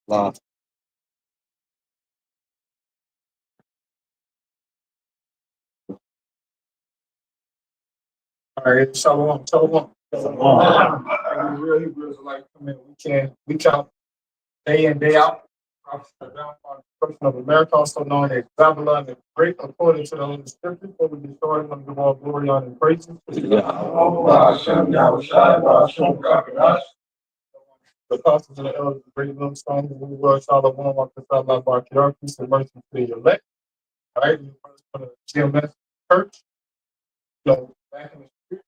Law. All right, shalom, shalom. Shalom. We real Hebrews like come in. We count day in, day out. The person of America, also known as Babylon the Great, according to the Holy Scriptures, for we destroy them and give all glory, honor, and praises. BAHASHAM, YAHAWASHI, BAHASHAM, HAQADASH. The apostles and the elders, the great millstones, and we were Shalom, walk the side of our hierarchies, and mercy to the elect. All right, you for the GMS church. So back in the street,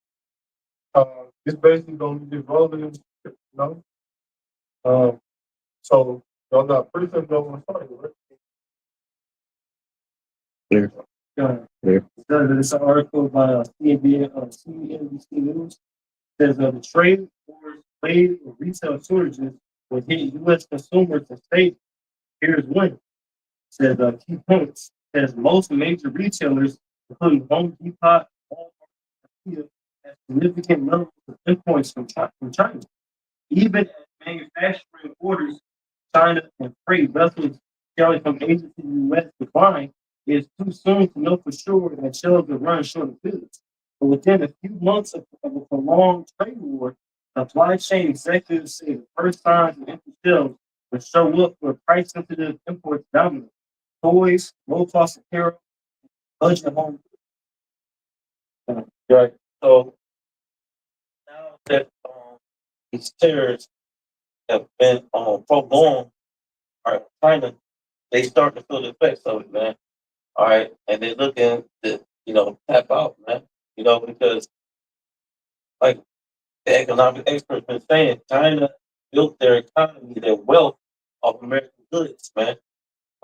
it's basically going to be rolling, you know. So y'all got pretty good going on started, right? Clear. Clear. There's an article by CNBC News. It says the trade wars, trade or retail shortages will hit U.S. consumers and states. Here's one. It says key points. It says most major retailers, including Home Depot, Walmart, and IKEA, have significant levels of imports from China. Even as manufacturing orders, China and freight vessels sailing from Asia to the U.S. decline, it's too soon to know for sure that shelves will run short of goods. But within a few months of a prolonged trade war, supply chain executives say the first signs of empty shelves will show up for price-sensitive imports dominant. Toys, low-cost apparel, budget home goods. Right. So now that these tariffs have been prolonged, all right, China, they start to feel the effects of it, man. All right, and they're looking to, tap out, man. Because like the economic experts been saying, China built their economy, their wealth off American goods, man.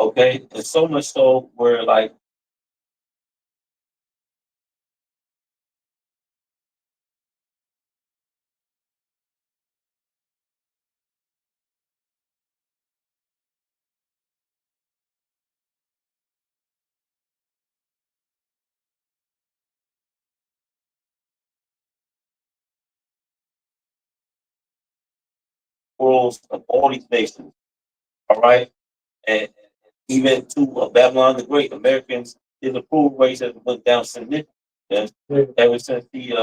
Okay, and so much so where like worlds of all these nations, all right, and even to Babylon the Great, Americans, his approval rates have went down significantly ever since he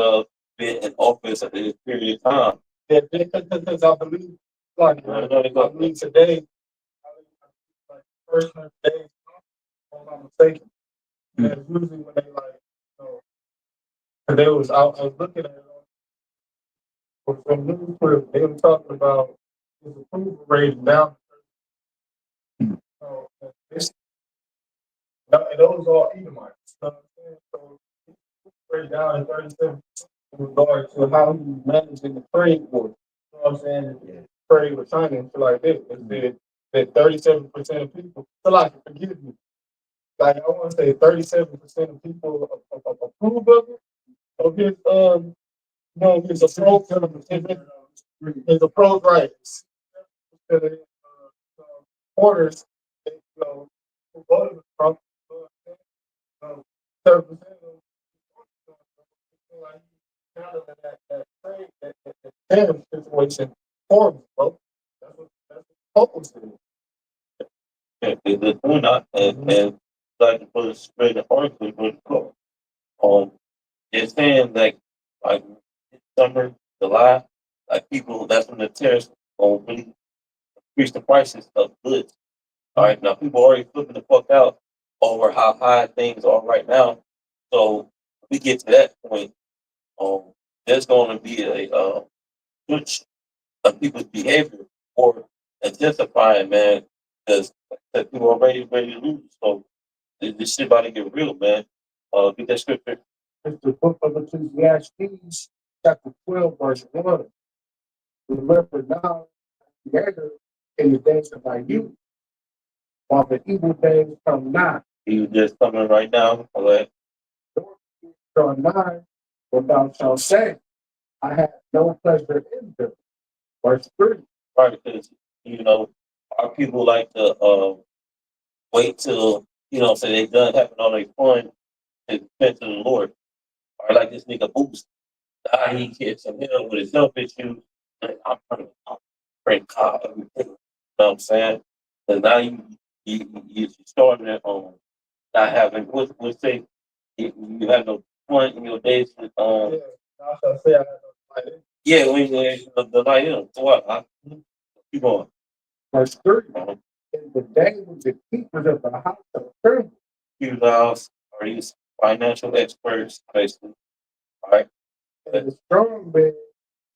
been in office at this period of time. Yeah, because I believe, like, I believe today, like, first 100 days, if I'm not mistaken, and usually when they like, you know, 'cause they was out, I was looking at it from news clip, they were talking about his approval rate down. So, this, and those are Edomites. You know what I'm saying? So, rate down in 37 in regard to how he's managing the trade war. You know what I'm saying? Yeah. Trade with China and shit like this. It said that 37% of people, so like, forgive me, like I want to say 37% of people approve of his his approach, his approach, right? Supporters, who voted for Trump, 30% of like handling that trade, that tariff situation for me, bro. That's what Pope said. They're doing that, and like to put it straight in article, but they're saying like summer, July, like people that's when the tariffs will really increase the prices of goods. All right, now people already flipping the fuck out over how high things are right now. So we get to that point, there's going to be a switch of people's behavior or intensifying, man, because people are ready to lose. So this shit about to get real, man. Get that scripture. It's the book of Ecclesiastes, chapter 12, verse 1. Remember now, together in the days of thy youth, while the evil days come not. He was just coming right now. Okay. Draw nigh, what thou shalt say, I have no pleasure in them. Verse 3. Right, because our people like to wait till say they done having all their fun and repent to the Lord. Or like this nigga Boost, he hit some hell with his health issues. Like, I'm praying God every day. know what I'm saying? And now you starting at not having what's say you have no point in your days with Yeah, that's what I say. I had no idea. yeah when the light in. So what? Keep going. Verse 3. In the day when the keepers of the house of tremble, Use house are these financial experts, basically. All right. and the strong man,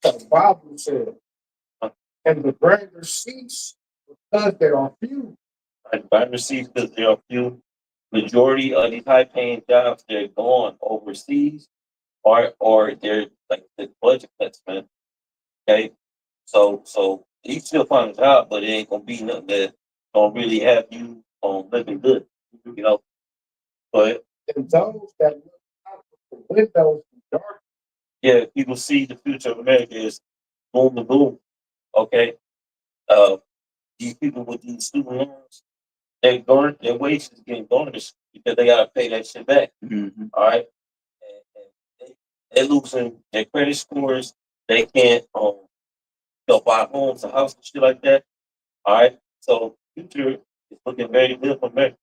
the Bible said, and the grandeur cease because they are few. Right. By receipts because there are few. Majority of these high paying jobs, they're going overseas or they're like the budget cuts, man. Okay. So you still find a job, but it ain't gonna be nothing that gonna really have you living good. You know. But And those that look out of the windows in dark, yeah, people see the future of America is boom and boom. Okay. Uh these people with these student loans, their wages is getting garnished because they gotta pay that shit back. All right. And they're losing their credit scores. They can't buy homes, a house and shit like that. All right. So future is looking very good for America.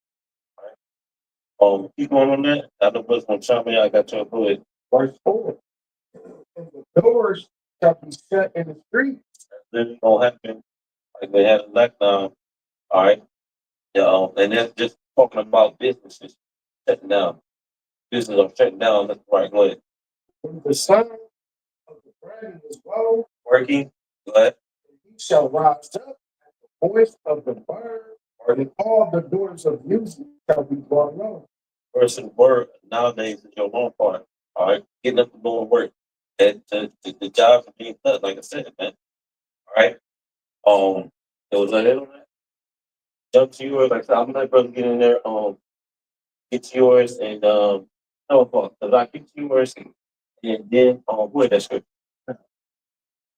All right. Keep going on that. I know what's gonna chime in. I got your go ahead. verse 4. And the doors shall be shut in the street, Then gonna happen like they had a lockdown. All right. Yeah, and that's just talking about businesses shutting down. Business are shutting down. That's right. Go ahead. when the sun of the dragon is low, Working. Go ahead. he shall rise up at the voice of the bird, and all the doors of music shall be brought low. Person word nowadays is your long part. All right. Getting up and going to work. And the jobs are being cut, like I said, man. All right. It was a hit on that. Jump to yours. Like I said, I'm like, brother, get in there. Get to yours and no fault. Because I get to yours and then where that script.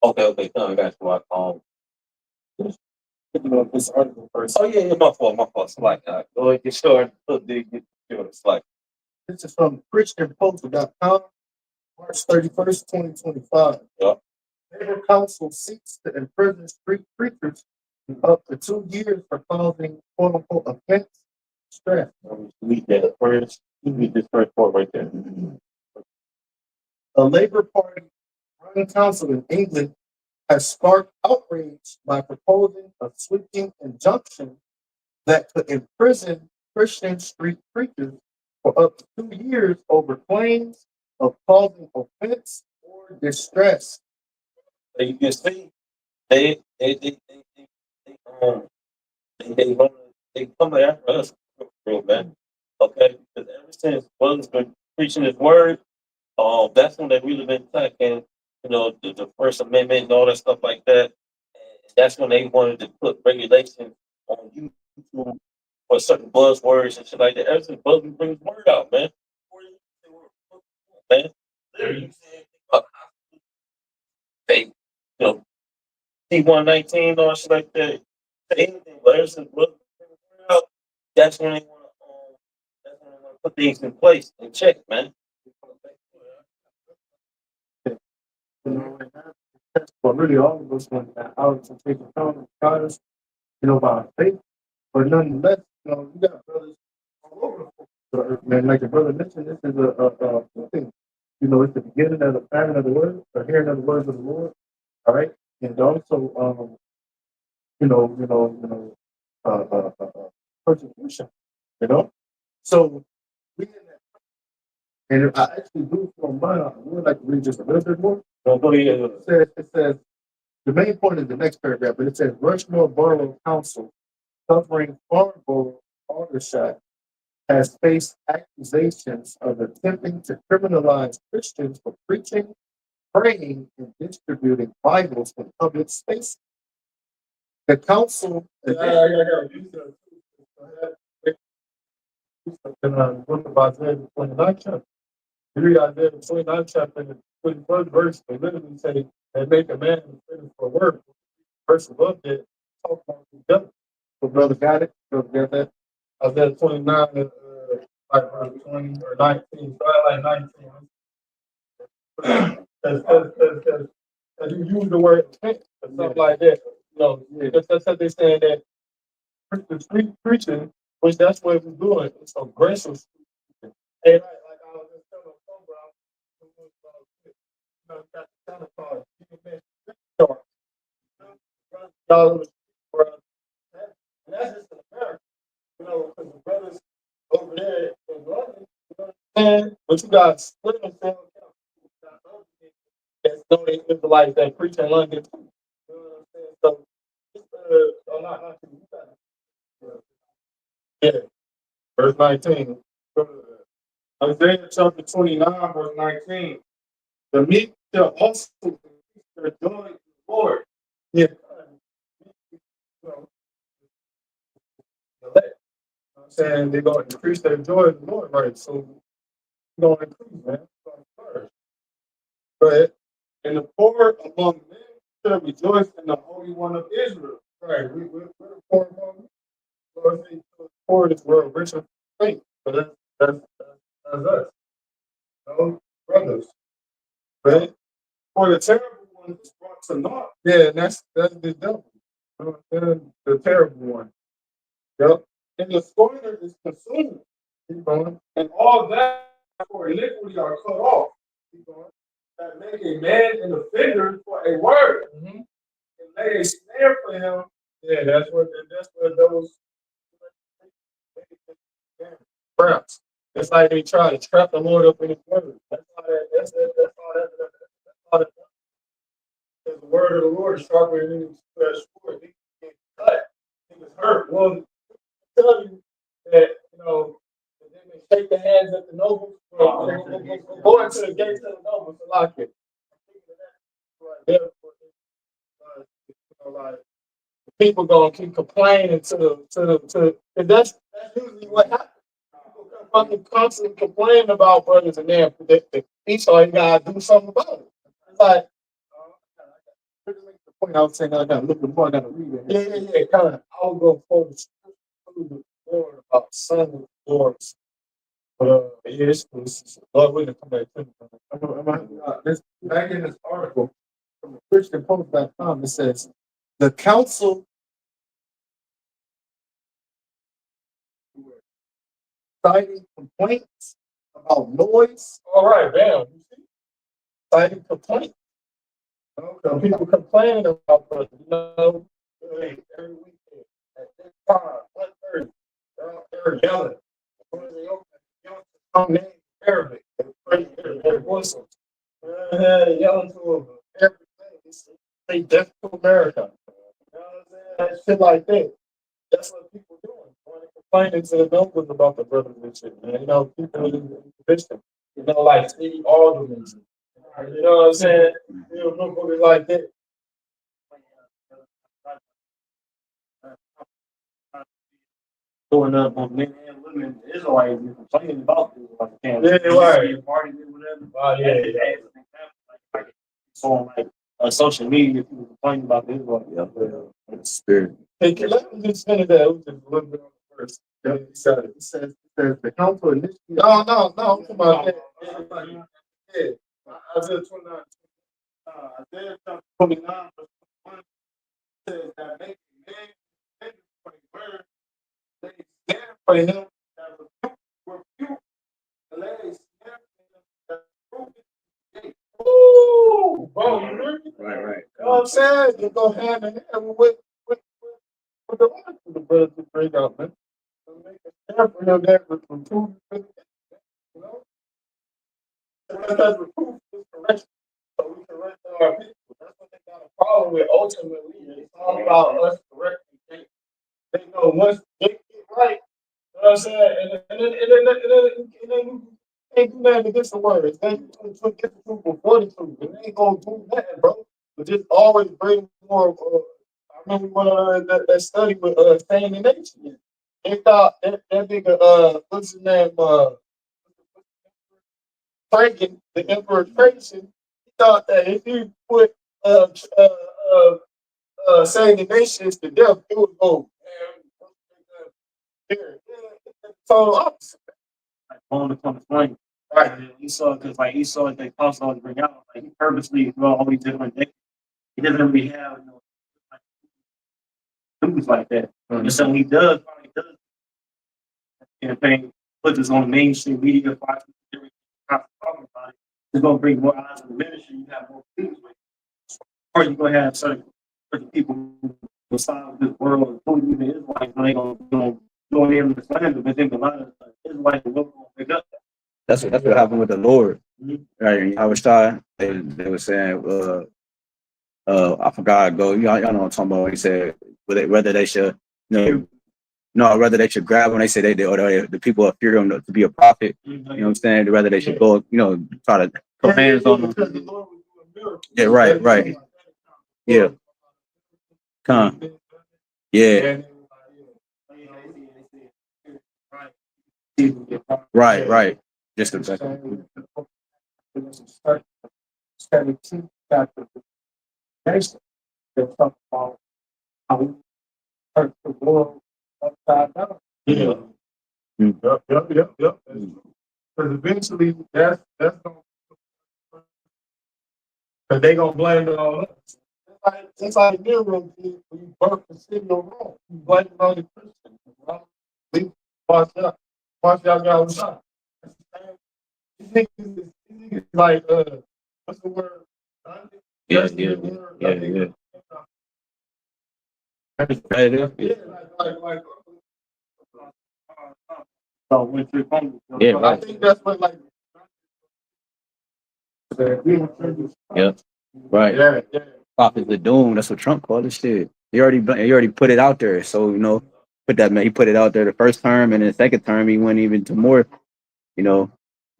Okay, no, I got you. Picking up this article first. Oh yeah, my fault. Slack. Go ahead, get started. Get yours. Slack. This is from ChristianPost.com, March 31st, 2025. Yeah. Labor Council seeks to imprison street preachers up to 2 years for causing quote unquote offense stress. Read that first. Read this first part right there. A Labour Party run council in England has sparked outrage by proposing a sweeping injunction that could imprison Christian street preachers for up to 2 years over claims of causing offense or distress. So you can see they um they run they come after us, real man. Okay, because ever since brothers been preaching his word, that's when they really been attacking, the First Amendment and all that stuff like that. And that's when they wanted to put regulations on YouTube for certain buzzwords and shit like that. Ever since brothers bring his word out, man. Man, literally, you said about they, T119 or shit like that. Say anything, but ever since brothers bring his word out, that's when they want to. That's when they want to put things in place and check, man. But really, all of us want that out to take account of God, by our faith. But nonetheless, you got brothers all over the earth, man. Like the brother mentioned, this is a thing. It's the beginning of the famine of the word, the hearing of the words of the Lord. All right, and also, persecution. So we in that, and if I actually do from mine, I would like to read just a little bit more. It says the main point is the next paragraph, but it says Rushmore Borough Council covering Farnborough Aldershot has faced accusations of attempting to criminalize Christians for preaching, praying, and distributing Bibles in public spaces. The council in the book of Isaiah, the 29th chapter. You read Isaiah, the 29th chapter, and the 21st verse, they literally say, they make a man fitted for work. Verse above that, talk about the devil. So, brother, got it? Brother, got that? Isaiah 29, like verse 20 or 19, try like 19. Because you use the word offense or something like that. That's what they're saying that the street preaching, which that's what we're doing. It's aggressive. Hey, like I was just telling them, bro, you got the counterpart. You can make start. Y'all in the street, bro. And that's just in America, because the brothers over there in London, and but you got split themselves out. That's no they Israelites that preach in London too. You know what I'm saying? So, not you. You got it. Yeah, verse 19. Isaiah chapter 29, verse 19. The meek shall also increase their joy in the Lord. Yeah. I'm saying they're going to increase their joy in the Lord, right? So you're going to increase, man. But and the poor among men shall rejoice in the Holy One of Israel. Right. We're the poor among men. Lord says the poor in this world, rich in faith. But that's us. Brothers. But for the terrible one is brought to naught. Yeah, and that's the devil. The terrible one. Yep. And the scorner is consumed. Keep going. And all that for iniquity are cut off. Keep going. That make a man an offender for a word. Mm-hmm. And lay a snare for him. Yeah, that's what those traps. It's like they try to trap the Lord up in his word. That's all that. Because the word of the Lord is sharper than any sword. He can cut. He was hurt. Well, tell you that, they may shake the hands at the nobles. Go into the gates of the nobles to lock it. Like, people gonna keep complaining and that's usually what happens. People fucking constantly complain about brothers and them. Esau, you gotta do something about it. It's like, the point I was saying, I gotta look at the point, I gotta read it. Yeah. Kind of, I'll go for the Lord about son of the Lord. But it's Lord willing to come back to me. Back in this article from the ChristianPost.com, it says the council citing complaints about noise. All right, bam. Citing complaints. People complaining about every weekend at this time, 1:30, they're yelling. Some name Arabic, their voices, yelling to them everything. They death to America. You know what I'm saying? Shit like that. That's what people doing. Complaining to the nobles about the brothers and shit, man. People in the division. Like Steve Alderman. You know what I'm saying? Nobody like that. Going up on men and women, the Israelites complaining about this. Like, right. Parties and whatever. Oh, yeah. Like, so on social media, people complaining about this. Yeah, spirit. Hey, let me just finish that. Just a little bit on the first. It says the council initially. No, I'm talking about that. Yeah. Isaiah 29. Isaiah 29, verse 1 says that make a man for a word. They stand for him that rebuke, and lay a snare for him that reprove. Ooh, bro, you hear me? Right. You know what I'm saying? You go hand in hand with the rest of the brothers to bring out, man. Make a snare for him that reprove. Because reproof is correction. So we correct our people. That's what they got a problem with ultimately. It's all about us correcting things. They know once they get right, you know what I'm saying? And then you can't do nothing against the words. They get the truth before the truth. And they ain't gonna do that, bro. But just always bring more. I remember when that study with Stan and Nation. They thought that nigga, what's his name? Franken, the Emperor Trajan, he thought that if he put saying the nations to death, it would go. So opposite. Like on the flame. Right. Esau, because like Esau, they also bring out, like he purposely all these different things. He doesn't really have news like that. And so he does campaign, put this on the mainstream media, Fox, everything, talking about it. It's gonna bring more eyes to the ministry. You have more things with it. Or you're gonna have certain people who decide this world, who even Israelites, they gonna go in the slander, but then a lot of Israelites will gonna pick up. That's what happened with the Lord. Mhm. Right, YAHWASHI, they were saying, I forgot. Y'all know what I'm talking about. He said whether they should, whether they should grab when they say or the people will fear him to be a prophet. You know what I'm saying? Whether they should go, try to put hands on them. Yeah, right. Yeah. Come. Yeah. Right. Just a second. 17th chapter. Next, they'll talk about how we turn the world upside down. Yeah. Yep. Because eventually, that's gonna, because they gonna blame it on us. It's like Nero did when you burnt the city of Rome. You blame it on the Christians. Right? We watch y'all all the time. These niggas like what's the word? Yeah. So when you're hungry, Yeah, I think that's what like. Yeah. Right. Yeah. Prophets of doom. That's what Trump called it. Shit. He already put it out there. So he put it out there the first term, and the second term he went even to more,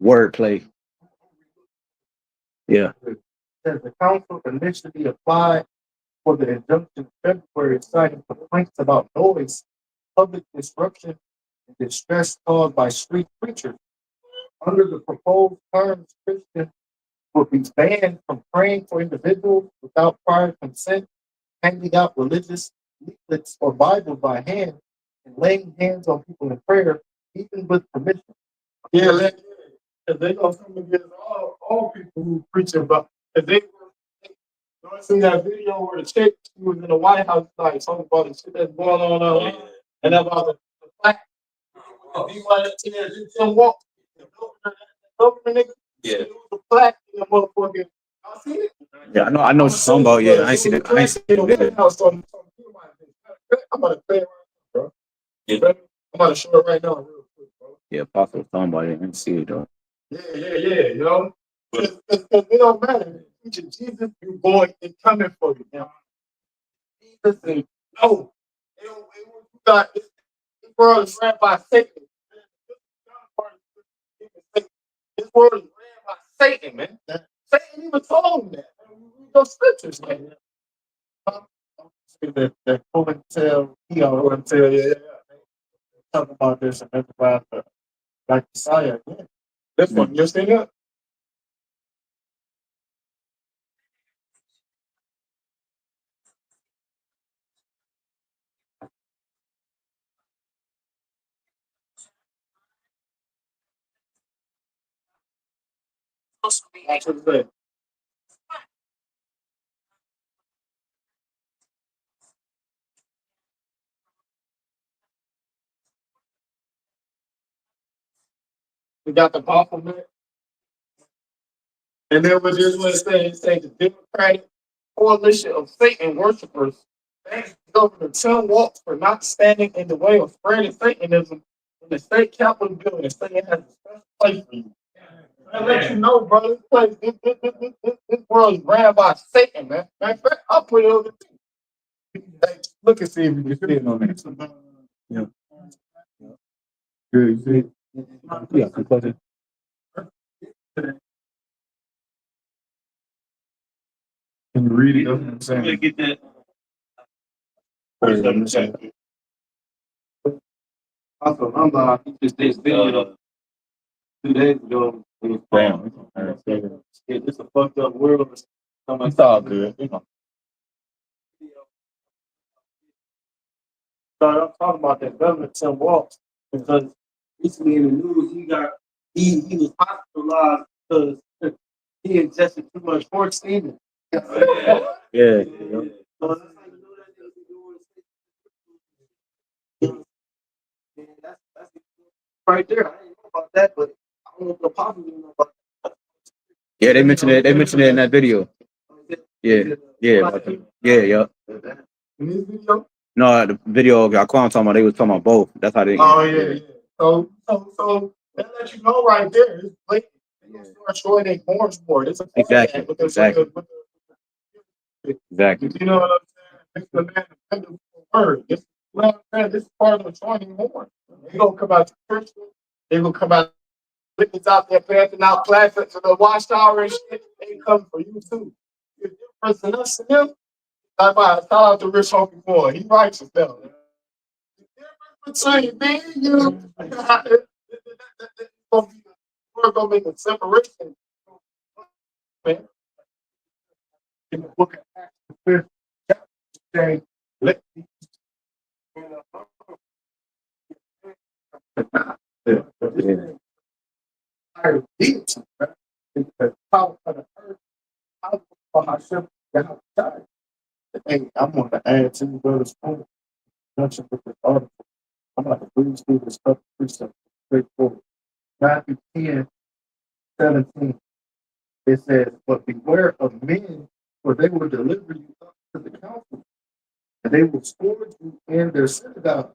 wordplay. Yeah. Says the council initially applied for the injunction in February, citing complaints about noise, public disruption, and distress caused by street preachers. Under the proposed terms, Christians would be banned from praying for individuals without prior consent, handing out religious leaflets or Bibles by hand, and laying hands on people in prayer, even with permission. Yeah, they gonna come against all people who preach about. If they I seen that video where the chick she was in the White House like talking about the shit that's going on and about the black. He wanted to do some walk. The governor nigga. Yeah. It was a plaque in the motherfucker. Y'all seen it? Yeah, I know what you're talking about. Yeah, I ain't seen it. I ain't seen In the White it. House on I'm about to play it right now, bro. Yeah. I'm about to show it right now real quick, bro. Yeah, Apostle was talking about it. I didn't see it though. Yeah, you know? Because it don't matter. Jesus, you're going and coming for you now. Jesus and no. You got this world is ran by Satan. This world is ran by Satan, man. Satan even told him that. Read those scriptures, man. That pull and tell, yeah. Talk about this and that's about like Messiah again. This one, you seen it? Watch what it says. We got the compliment. And then what this one say the Democratic coalition of Satan worshipers thanks Governor Tim Walz for not standing in the way of spreading Satanism in the state capitol building. Satan has a special place for you. I let you know, bro. This world is ran by Satan, man. Matter of fact, I'll put it over the thing. Hey, look and see if you can see it on there. Yeah. Good, you see it? Yeah, concluded. Can you read it? That's what I'm I'm saying. gonna get that. Also, I'm he just did this video 2 days ago. Damn. It's a fucked up world. It's all good. So I'm talking about that governor Tim Walz because recently in the news he was hospitalized because he ingested too much pork steaming. Yeah. So that's how you know that nigga be doing right there. I didn't know about that, but I don't know if the apostles didn't know about that. Yeah, they mentioned it. They mentioned it in that video. Yeah, yeah, yeah. In this video? No, the video I talking about, they was talking about both. That's how they. Oh yeah. So that lets you know right there. It's blatant. They gonna start showing their horns more. It's a Exactly. Exactly. Exactly. You know what I'm saying? It's the man dependent word. This, you know what I'm saying? This is part of the joining horn. They gonna come out to Christian. They gonna come out. It's out there passing out classes to the watchtower and shit. They come for you too. You're different than us and them. Shout out to Rich Homie Boy. He righteous now. The difference between me and you, we're gonna make a separation. Man. In the book of Acts, the 5th chapter, saying, let me the power of the earth, power for HaShem, YAHAWASHI. Hey, I'm going to add to the brother's point. Junction with this article. I'm going to breeze through this stuff precept straightforward. Matthew 10:17. It says, but beware of men, for they will deliver you up to the council, and they will scourge you in their synagogue.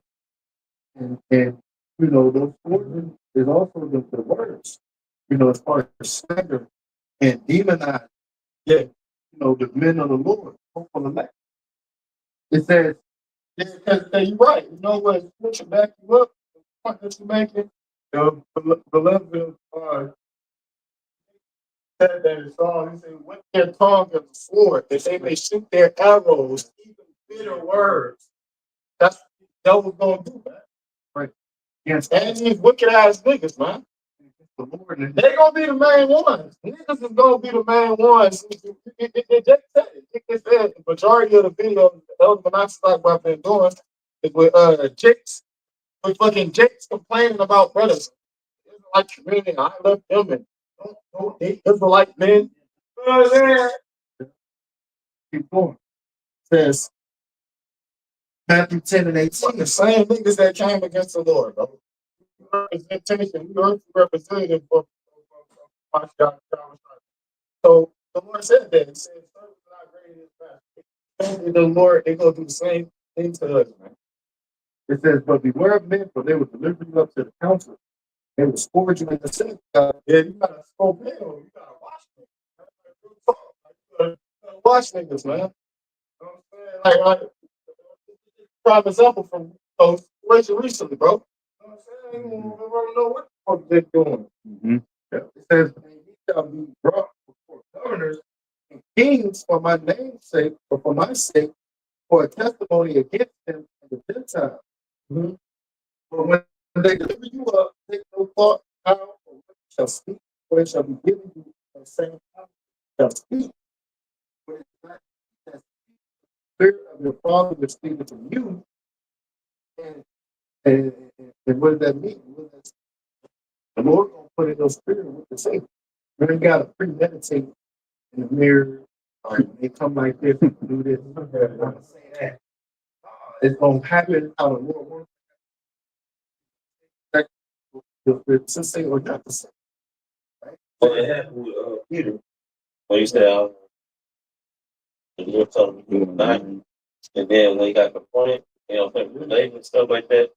And you know, those scourging is also the words, you know, as far as slander and demonize, yeah, you know, the men of the Lord, hopeful elect. It says, yeah, you're right. You know what? Scripture back you up. The point that you're making, the beloved said that it's all. He said, "With their tongue as a sword, that they may shoot their arrows, even bitter words." That's what the devil's gonna do, man. Right? Yes. And these wicked ass niggas, man. The Lord, they gonna be the main ones. Niggas is gonna be the main ones. They said the majority of the videos the Elder Monoxide like what I've been doing is with Jakes, with fucking Jakes complaining about brothers. Like community, I love them and don't they Israelite men. You know what I'm saying? Keep going. Says Matthew 10:18. The same niggas that came against the Lord, bro. Representation, you're representative of my God. So the Lord said that. He said, "Servants are not greater than master." The Lord, they gonna do the same thing to us, man. It says, but beware of men, for they will deliver you up to the council. They will scourge you in the synagogue. Yeah, you gotta scope in on. You gotta watch them. You gotta watch niggas, man. You know what I'm saying? Like prime example from situation recently, bro. You know what I'm saying? You don't know what the fuck they're doing. Mm-hmm. Yeah. It says, "He shall be brought before governors and kings for my name's sake, or for my sake, for a testimony against him and the Gentiles." Mm-hmm. But when they deliver you up, take no thought how or what you shall speak, for it shall be given you at the same time you shall speak. But it's not that spirit of your Father which speaketh from you. And what does that mean? The Lord gonna put in those spirit with the say. You gotta premeditate in the mirror. They come like this, do this. I'm gonna say that. It's gonna happen how the Lord wants. To say or not to say. Right? So it happened with Peter. When he said, the Lord told him to do it not. And then when he got confronted, you know, and stuff like that,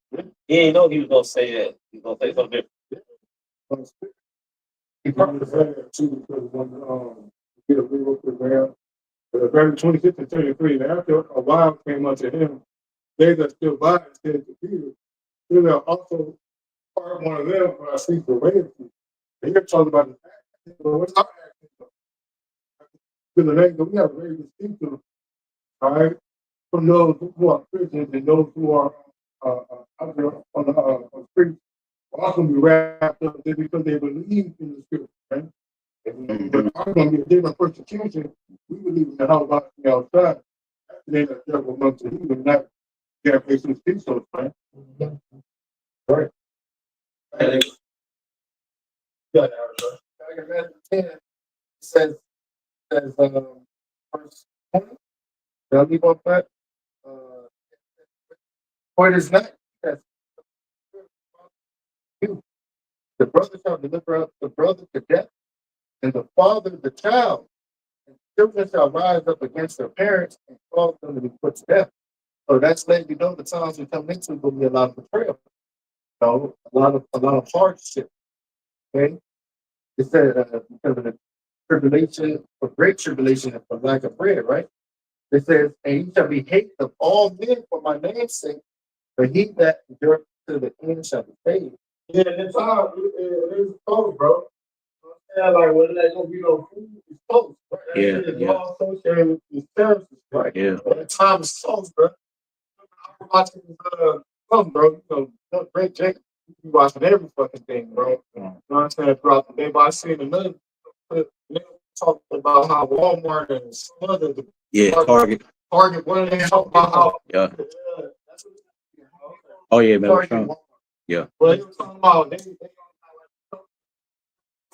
he didn't know he was gonna say that. He was gonna say something different. He probably said that too because when he did a real quick round, but very 26 and 33, and after a while came unto him, they that still by it said to Peter, they are also part of one of them, but I see the way of you. And you're talking about the action. Well, what's our action? To the name that we have a very distinctive, all right, from those who are Christians and those who are out there on the streets, also be wrapped up there because they believe in the scripture, right? But I'm going to be a different persecution. We believe in the house of the outside. They are several months of heathen, not their faces speak so, right? Right. Yeah, Matthew 10 says, verse 20. Did I leave off that? For it is not that you The brother shall deliver up the brother to death, and the father the child. And children shall rise up against their parents and cause them to be put to death. So that's letting you know the times we come into will be a lot of betrayal. So a lot of hardship. Okay. It said because of the tribulation, for great tribulation and for lack of bread, right? It says, and you shall be hated of all men for my name's sake, but he that endureth to the end shall be saved. Yeah, that's how it's close, bro. Yeah, like when there's gonna be no food, it's close. Right? Yeah, It's yeah. all associated with these terrorists, right? Yeah. But the time is close, bro. I'm watching something, bro. You know, Great Jake, you be watching every fucking thing, bro. You know what I'm saying? Throughout the day, but I seen another talking about how Walmart and some other Target. when they talk about how Yeah. that's what Oh yeah, man. Target, Trump. Yeah. well, he was talking about they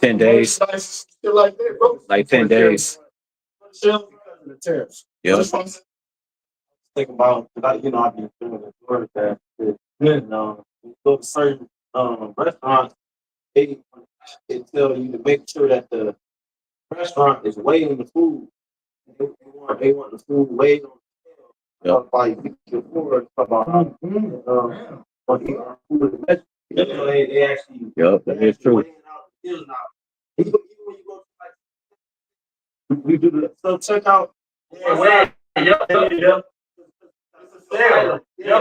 10 days. Shit like that, bro. Like 10 days. Because of the tariffs. Yeah. Think about, you know, I've been doing the word that, you know, you go to certain restaurants, they tell you to make sure that the restaurant is weighing the food. They want the food weighed on the scale. Like before, about they actually. Yep, that is true. Even when you go to like, we do the self checkout. Yep. Yep,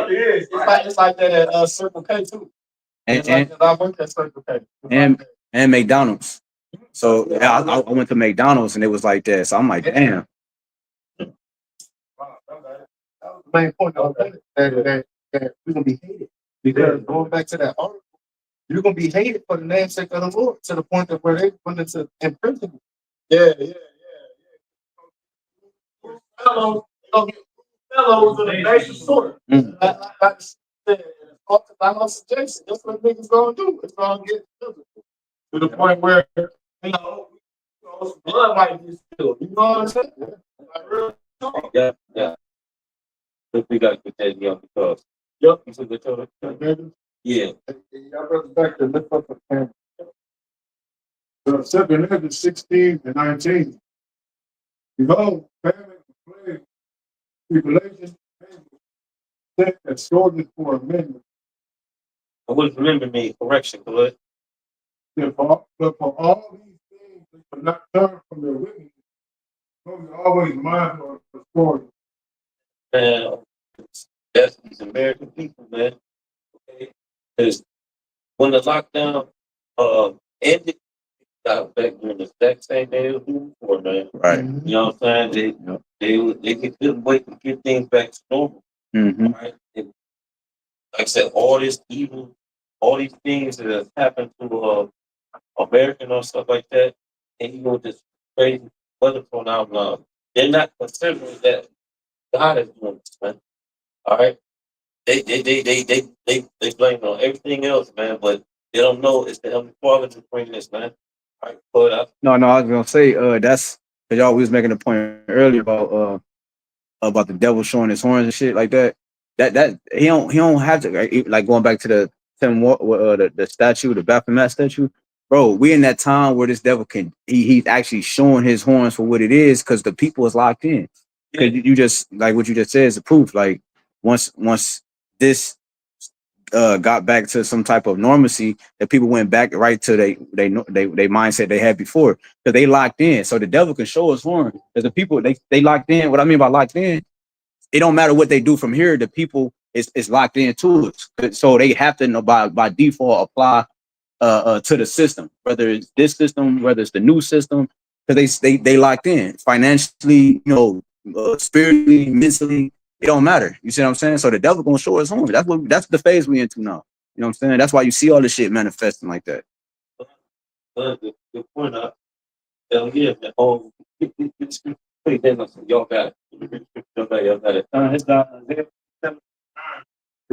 it is. It's like that at Circle K too. And I worked at Circle K. and McDonald's. So yeah, I went to McDonald's and it was like that. So I'm like, damn. That was the main point that we're gonna be hated. Because going back to that article, you're gonna be hated for the namesake of the Lord to the point that where they put into imprisonment. Yeah. Fellows in the nation sort. Like I said, Jason, that's what niggas gonna do. It's gonna get physical to the point where blood might be spilled. You know what I'm saying? Like, real talk. Yeah. We got to get that young because. Yep. You said the yeah. Y'all brothers back to lift up the camera. So 7 16 and 19. Behold, famine, plague, tribulation, death, and shortness for a minute. I would remember me, correction, good. But for all these things, they could not turn from their wickedness. So we always mindful of the story. Man, that's these American people, man. Okay? Because when the lockdown ended, got back during the exact same day it was due before, man. Right. You know what I'm saying? They couldn't wait to get things back to normal. Mm-hmm. Right? And like I said, all this evil, all these things that have happened to American or stuff like that, and you know this crazy weather phenomenon. They're not considering that God is doing this, man. All right. They blame it on everything else, man, but they don't know it's the Heavenly Father to bring this, man. All right, pull it up. No, I was gonna say that's because y'all was making a point earlier about the devil showing his horns and shit like that. That he don't have to like going back to the the statue, the Baphomet statue. Bro, we in that time where this devil he's actually showing his horns for what it is because the people is locked in. Because you just like what you just said is the proof. Like once this got back to some type of normalcy, that people went back right to they mindset they had before because they locked in. So the devil can show his horn because the people they locked in. What I mean by locked in, it don't matter what they do from here. The people is locked into it, so they have to know by default apply to the system, whether it's this system, whether it's the new system, because they locked in financially, spiritually, mentally. It don't matter. You see what I'm saying? So the devil gonna show his horn. That's the phase we into now. You know what I'm saying? That's why you see all this shit manifesting like that. The point up, hell yeah, man. Oh, y'all got it.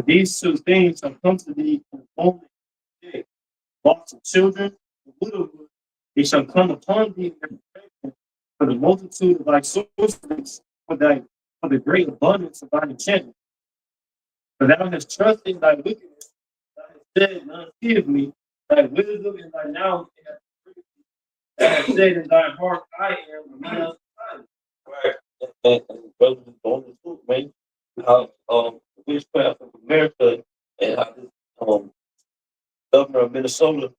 These two things have come to thee only today. Lots of children, widowhood, they shall come upon thee for the multitude of thy sorceries, for the great abundance of thy enchantment. For thou hast trusted in thy wickedness, thou hast said, none feared me, like wisdom is like now. Said in thy heart, I am. Right. And brothers on the truth, man. How witchcraft of America and how this governor of Minnesota,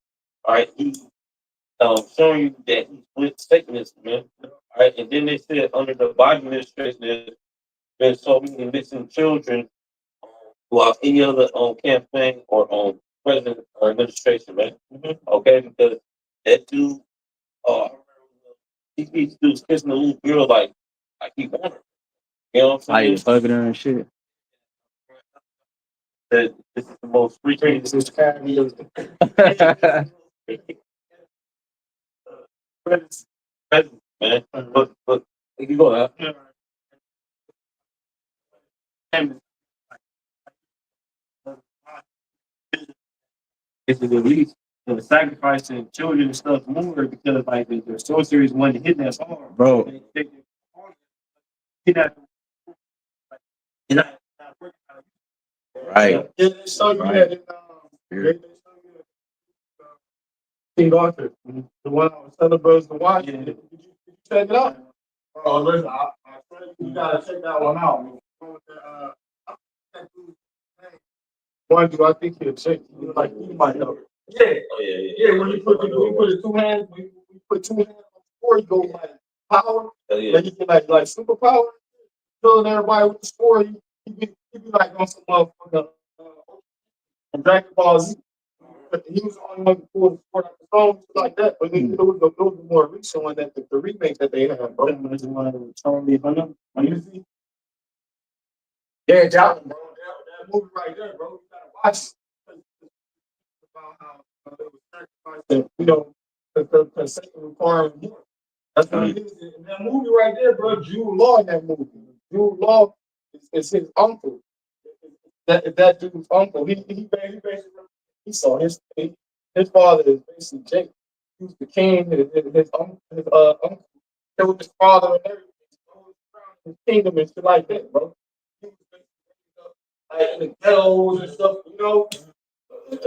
all right, he showing you that he's with Satanists, man. All right, and then they said under the Biden administration, there's been so many missing children throughout any other campaign or president or administration, man. Okay, because that dude, he was kissing the little girl like he wanted her. You know what I'm saying? Like, fucking her and shit. That this is the most freaky. Man, but you go out. It's the release of sacrificing children and stuff more because like the sorceries wanted to hit that hard, Bro. Hit that. Right. Yeah, they show you Right. that in, they show you King Arthur, the one I was telling brothers to watch. Yeah. Did you check it out? Oh, listen, I tell you, you gotta check that one out. One dude, I think he'll check. He was like, he might know. Yeah, Oh yeah. yeah. When you put his two hands, when you put two hands on the floor, you go like power. Oh, yeah. Like you get like superpower. Killing everybody with the score. He be like on some motherfucker Dragon Ball Z. He was the only one who pulled the sport out the phone like that. But then there was the more recent one that the remake that they had, bro. Yeah, Joplin, bro. That movie right there, bro. You gotta watch it. About how they were sacrificing, you know, the Satan requiring more. That's what it is. In that movie right there, bro, Jude Law in that movie. Jude Law is his uncle. That dude's uncle. He basically saw his father is basically Jake. He was the king. His uncle killed his father and everything. His kingdom and shit like that, bro. He was basically like in the ghettos and stuff, you know.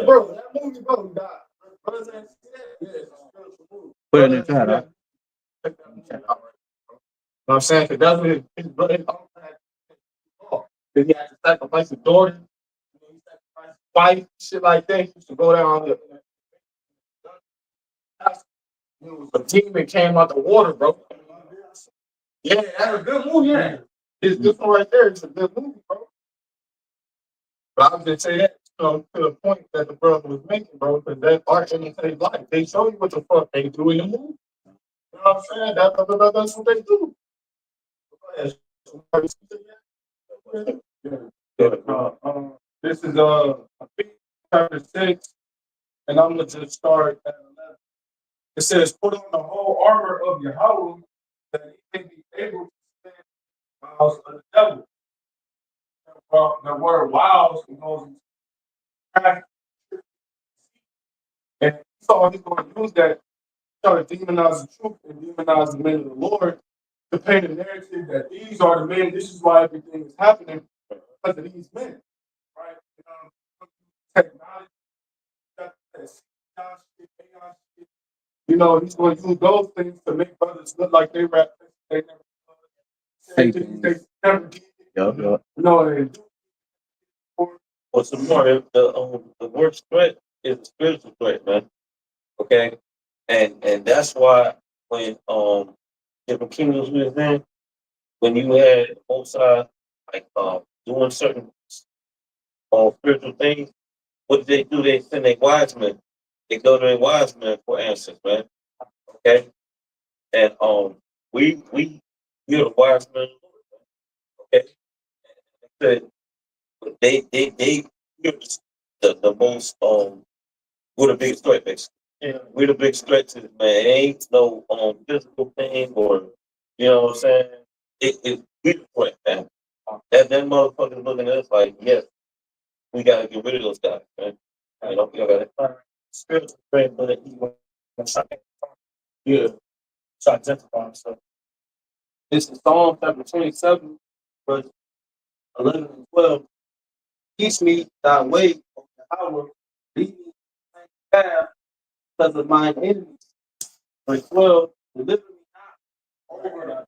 Bro, that movie, bro, God. Brothers ain't see that? Yeah, it's a spiritual movie. Put it in the chat, huh? Check that movie out, right, bro. You know what I'm saying? Because that's what his brother, his uncle had to do. Then he had to sacrifice his daughter. He sacrificed his wife, shit like that. He used to go down there. A demon came out the water, bro. Yeah, that's a good movie. Yeah, it's this one right there. It's a good movie, bro. But I was just saying that to the point that the brother was making, bro, because that art imitates life. They show you what the fuck they do in the movie. You know what I'm saying? That's what they do. This is chapter 6, and I'm gonna just start at 11. It says, "Put on the whole armor of Yahawah, that he may be able to stand the wiles of the devil." The word "wiles" goes into and so he's going to use that to try to demonize the truth and demonize the men of the Lord to paint a narrative that these are the men. This is why everything is happening because of these men, right? Technology, you know, he's going to use those things to make brothers look like they rap. They never say things they never did. Yup. You know, What's the more? The worst threat is a spiritual threat, man. Okay, and that's why when different kingdoms was in, when you had both sides like doing certain spiritual things, what did they do? They send their wise men. They go to their wise men for answers, man. Okay, and we are the wise men. Okay, they the most we're the biggest threat, basically. Yeah, we're the biggest threat to this, man. It ain't no physical thing or you know what I'm saying. It we the threat, man. That motherfucker looking at us like, yes, we gotta get rid of those guys, man. You know, you gotta spiritual threat, but he was yeah, try to identify himself. This is Psalm chapter 27, verse 11 and 12. Teach me thy way, O Yahawah, lead me in the path because of mine enemies. Verse 12, deliver me not over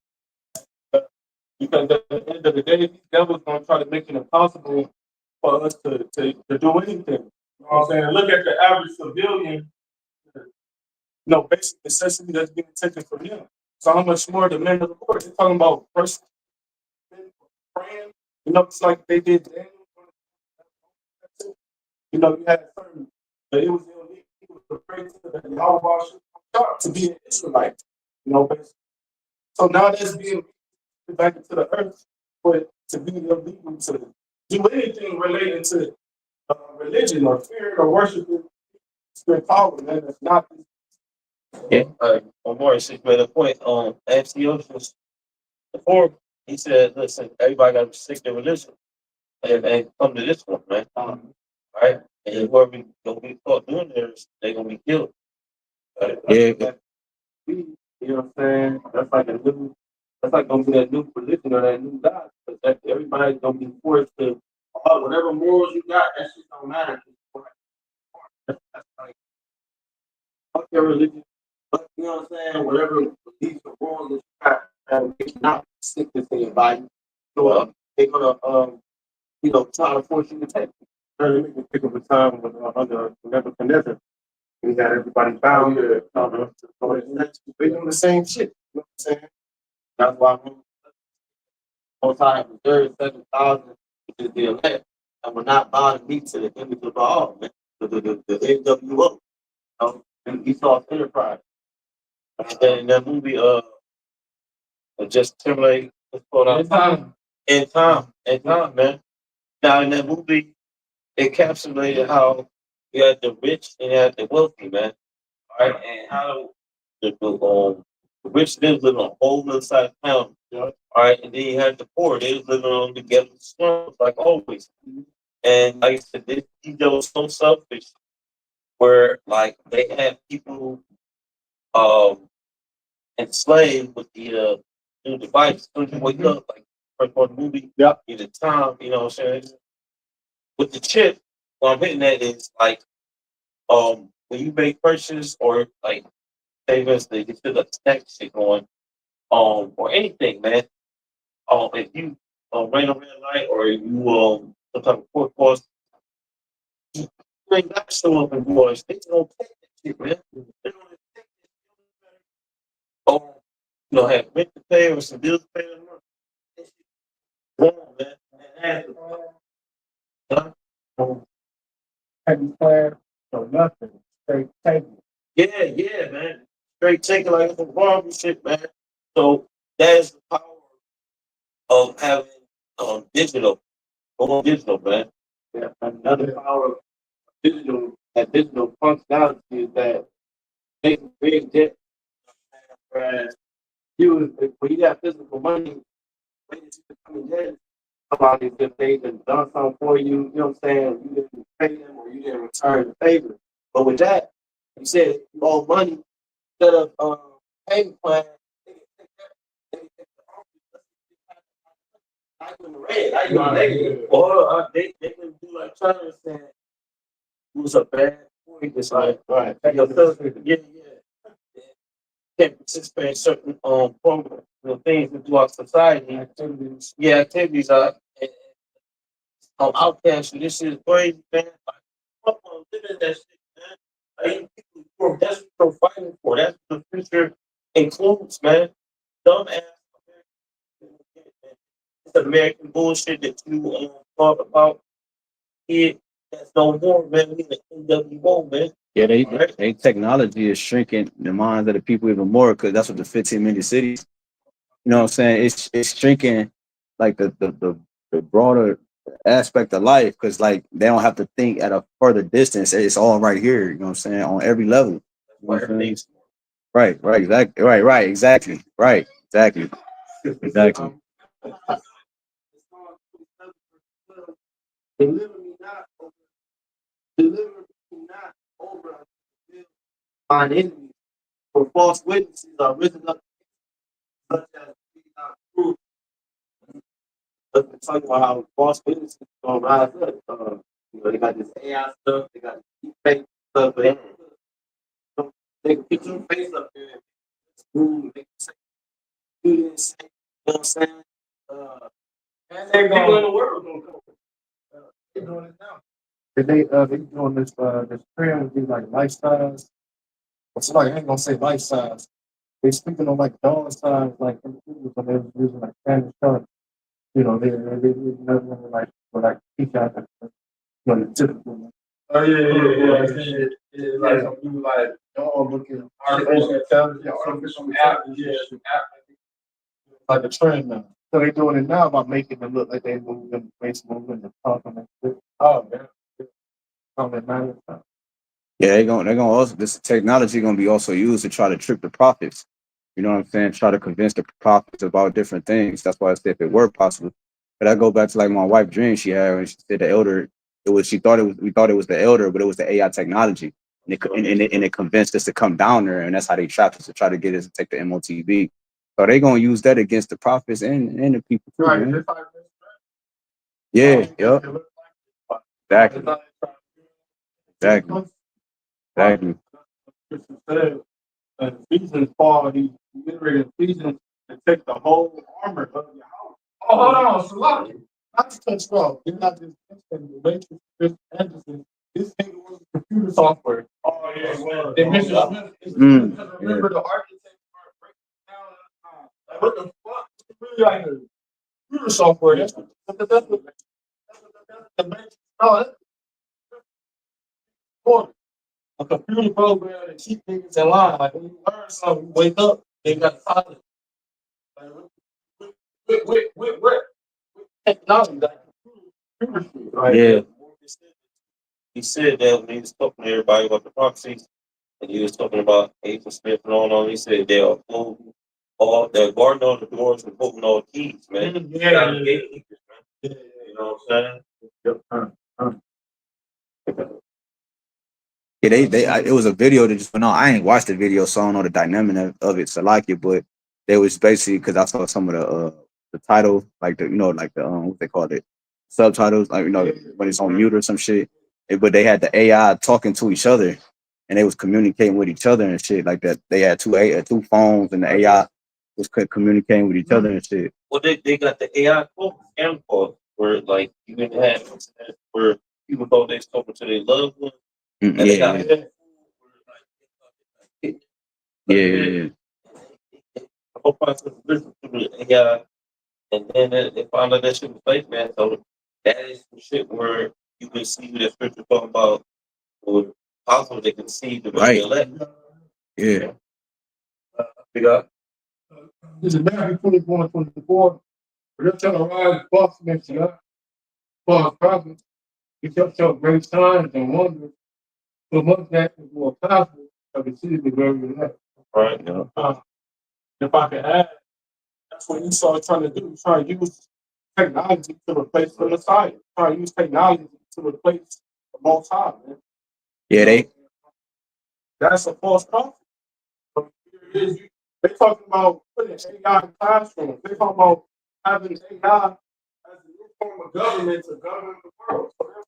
because at the end of the day, these devils gonna try to make it impossible for us to do anything. You know what I'm saying? Look at the average civilian, basic necessity that's being taken from them. So how much more the men of the Lord? They're talking about person praying. It's like they did Daniel. You had certain, but it was illegal to pray to the YAHWAH to be an Israelite. Basically. So now that's being back into the earth, but to be illegal to do anything related to religion or fear or worshiping spirit power, man, that's not. Yeah, Morris made a point on Antiochus before. He said, listen, everybody got to stick their religion and come to this one, man. Right? And whoever gonna be caught doing this, they're gonna be killed. Right? Yeah. You know what I'm saying? That's like gonna be that new religion or that new God. That everybody's gonna be forced to whatever morals you got, that shit don't matter. That's like fuck your religion. But you know what I'm saying? Whatever beliefs or morals that you got, they cannot stick this in your body. So they're gonna try to force you to take it. Let me pick up a time when under Nebuchadnezzar, we had everybody bound. They doing the same shit. You know what I'm saying? That's why most time reserved 7,000 which is the elect, and we're not bound to meet to the image of all, man. The NWO, and Esau's Enterprise. And then in that movie, just Timberlake, in time, man. Now in that movie, it encapsulated how you had the rich and you had the wealthy, man. All right, and how the rich did live on a whole other side of town. All right, and then you had the poor. They was living on the ghetto slums, like always. And like I said, these were so selfish, where like they had people enslaved with the new device. When you wake up, like first part of the movie, in the time, you know what I'm saying? With the chip, what I'm hitting at is like when you make purchases or like say for instance, you feel the tech shit going, or anything, man. If you ran a red light or you some type of court course, you ain't got to show up in boys. They don't take that shit, man. They don't take that shit. Have rent to pay or some bills to pay. That shit wrong, man. Have you planned or nothing? Straight table. Yeah, man. Straight taking like some horrible shit, man. So that is the power of having going digital, man. Yeah. Another power of digital functionality is that they can create debt. Whereas when you have physical money, when you become in debt, somebody if they've done something for you, you know what I'm saying? You didn't pay them or you didn't return the favor. But with that, you said you owe money instead of payment plan. They can take that. They can take the office. Like in the red, like negative. Or they can do like China saying it was a bad point. It's like yeah. Can't participate in certain programs, things that do our society. Activities are outcast. This is crazy, man. Like, fuck on living that shit, man. Like, people, that's what they're fighting for. That's what the future includes, man. Dumbass it's American bullshit that you talk about. That's no more, man. We the NWO, man. Yeah, they technology is shrinking the minds of the people even more because that's what the 15 million cities. You know what I'm saying? It's shrinking like the broader aspect of life because like they don't have to think at a further distance. It's all right here. You know what I'm saying? On every level. You know what I'm saying? Right, exactly. Right, exactly. Right, exactly. Exactly. Deliver me not over mine enemies, for false witnesses are risen up, such as be not true. But we're talking about how false witnesses are gonna rise up. They got this AI stuff, they got this fake stuff, but They can put your face up there. Ooh, they can say, do this, you know what I'm saying? And people in the world gonna come. They're doing it now. They doing this trend with these like lifestyles. It's like I ain't gonna say lifestyles. They speaking on like dog size, like individuals, and they was using like Spanish terms. You know, they never like teach out the the typical. Oh yeah. Like some people like dog looking artificial intelligence, artificial app, like a trend now. So they doing it now by making them look like they moving, face moving, and talking and shit. Oh man, something matters. Yeah, they're gonna also, this technology gonna be also used to try to trick the prophets. You know what I'm saying? Try to convince the prophets about different things. That's why I said if it were possible. But I go back to like my wife dream she had when she said the elder. She thought it was, we thought it was the elder, but it was the AI technology, and it convinced us to come down there, and that's how they trapped us to try to get us to take the MOTB. So they gonna use that against the prophets and the people too, Right. man. Yeah. Yep. Exactly. Exactly. Exactly. Ephesians, Paul, he literally Ephesians to take the whole armor of your house. Oh, hold on, so look, not to touch off. You're not just mentioning the Matrix, Chris Anderson. This thing was computer software. Oh, yeah, well, they mentioned remember the architects are breaking down. Like, what the fuck? It's really like a computer software. That's the Matrix. No, that's important. A computer program to keep things in line. Like when you learn something, you wake up, they got solid. Like, with technology, like computer shit, right? Yeah. He said that when he was talking to everybody about the prophecies, and he was talking about Agent Smith and all, he said they're they're guarding all the doors and holding all the keys, man. Yeah. You know what I'm saying? Yeah, it was a video that just went on. I ain't watched the video, so I don't know the dynamic of it. So like it, but they was basically because I saw some of the title, like the like the what they called it, subtitles, like when it's on mute or some shit. But they had the AI talking to each other, and they was communicating with each other and shit like that. They had two phones, and the AI was communicating with each other and shit. Well, they got the AI scam calls where like you can have incidents where people thought they spoken to their loved ones. Yeah. Yeah. The whole process of listening to the AI, and then they found out that shit was fake, man. So that is some shit where you can see that scripture talking about, or possible they can see the Right. elect. Yeah. This is Matthew 24. They're trying to rise false against you, false prophets. You shall show great signs and wonders. So much that is more powerful of the city of the very elect. Right. Yeah. If I could add, that's what you started trying to do. Try to use technology to replace the Messiah. Try to use technology to replace the Most High, man. Yeah, That's a false prophet. They're talking about putting AI in classrooms. They're talking about having AI as a new form of government to govern the world. So that's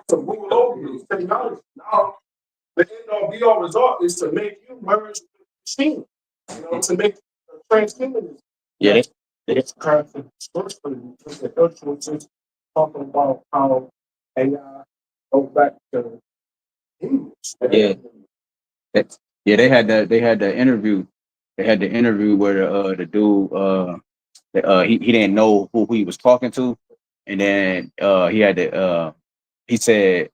to rule over you, technology. Now, the end all be all result is to make you merge with the machine. To make transhumanism. Yeah. It's kind of distortion. The just talking about how AI goes back to English. Yeah. Yeah, they had the interview. They had the interview where the dude he didn't know who he was talking to, and then he said